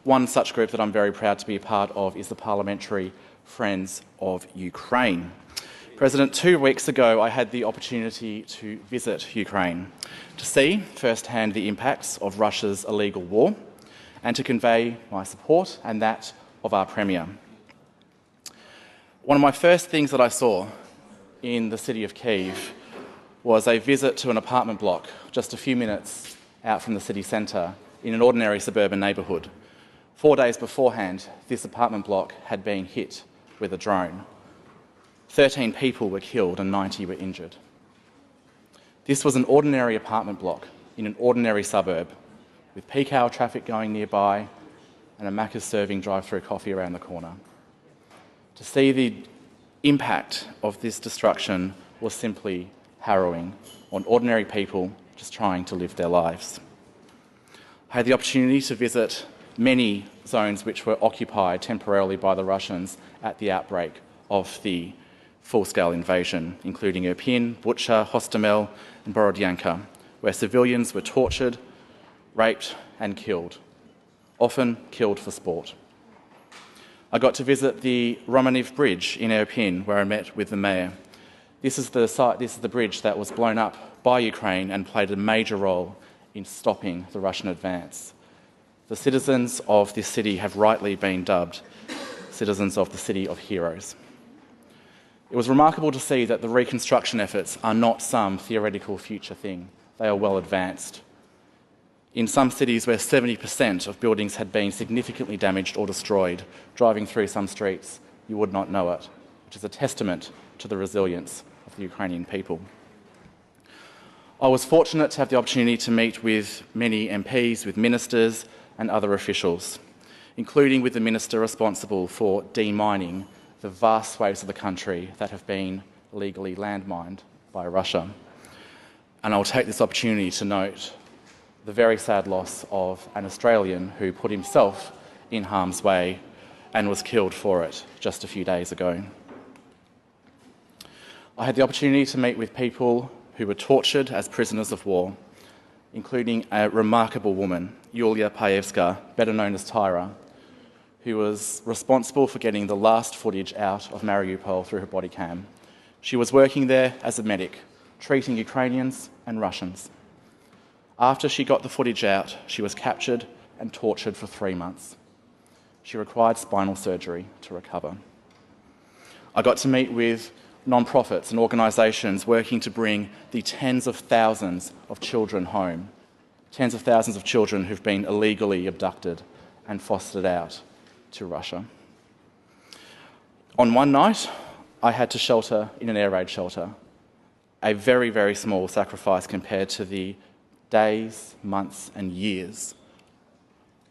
One such group that I'm very proud to be a part of is the Parliamentary Friends of Ukraine. President, 2 weeks ago I had the opportunity to visit Ukraine to see firsthand the impacts of Russia's illegal war and to convey my support and that of our Premier. One of my first things that I saw in the city of Kyiv was a visit to an apartment block just a few minutes out from the city centre in an ordinary suburban neighbourhood. 4 days beforehand, this apartment block had been hit with a drone. 13 people were killed and 90 were injured. This was an ordinary apartment block in an ordinary suburb with peak hour traffic going nearby and a Macca's serving drive-through coffee around the corner. To see the impact of this destruction was simply harrowing on ordinary people just trying to live their lives. I had the opportunity to visit many zones which were occupied temporarily by the Russians at the outbreak of the full-scale invasion, including Irpin, Bucha, Hostomel and Borodyanka, where civilians were tortured, raped and killed, often killed for sport. I got to visit the Romaniv Bridge in Irpin, where I met with the mayor. This is the bridge that was blown up by Ukraine and played a major role in stopping the Russian advance. The citizens of this city have rightly been dubbed citizens of the City of Heroes. It was remarkable to see that the reconstruction efforts are not some theoretical future thing. They are well advanced. In some cities where 70% of buildings had been significantly damaged or destroyed, driving through some streets, you would not know it, which is a testament to the resilience of the Ukrainian people. I was fortunate to have the opportunity to meet with many MPs, with ministers and other officials, including with the minister responsible for demining the vast swathes of the country that have been illegally landmined by Russia. And I'll take this opportunity to note the very sad loss of an Australian who put himself in harm's way and was killed for it just a few days ago. I had the opportunity to meet with people who were tortured as prisoners of war, including a remarkable woman, Yulia Paevska, better known as Tyra, who was responsible for getting the last footage out of Mariupol through her body cam. She was working there as a medic, treating Ukrainians and Russians. After she got the footage out, she was captured and tortured for 3 months. She required spinal surgery to recover. I got to meet with non-profits and organisations working to bring the tens of thousands of children home, tens of thousands of children who've been illegally abducted and fostered out to Russia. On one night, I had to shelter in an air raid shelter, a very, very small sacrifice compared to the days, months and years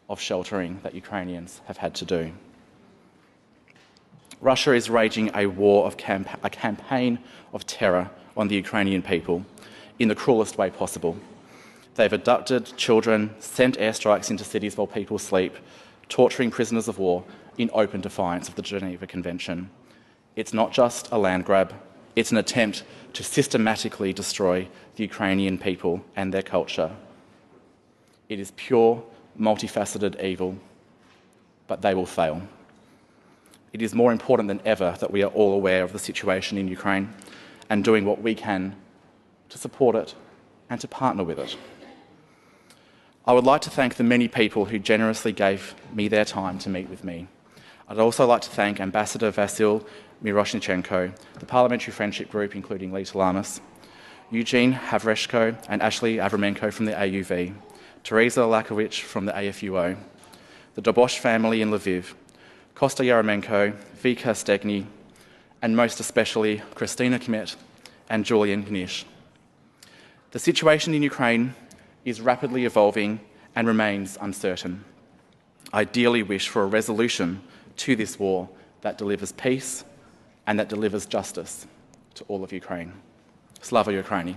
of sheltering that Ukrainians have had to do. Russia is waging a war of a campaign of terror on the Ukrainian people in the cruelest way possible. They've abducted children, sent airstrikes into cities while people sleep, torturing prisoners of war in open defiance of the Geneva Convention. It's not just a land grab, it's an attempt to systematically destroy the Ukrainian people and their culture. It is pure, multifaceted evil, but they will fail. It is more important than ever that we are all aware of the situation in Ukraine and doing what we can to support it and to partner with it. I would like to thank the many people who generously gave me their time to meet with me. I'd also like to thank Ambassador Vasyl Miroshnichenko, the Parliamentary Friendship Group, including Lita Lamas, Eugene Havreshko and Ashley Avramenko from the AUV, Teresa Lakovich from the AFUO, the Dobosh family in Lviv, Kosta Yaramenko, Vika Stegny, and most especially Christina Kmet and Julian Gnish. The situation in Ukraine is rapidly evolving and remains uncertain. I dearly wish for a resolution to this war that delivers peace and that delivers justice to all of Ukraine. Slava Ukraini.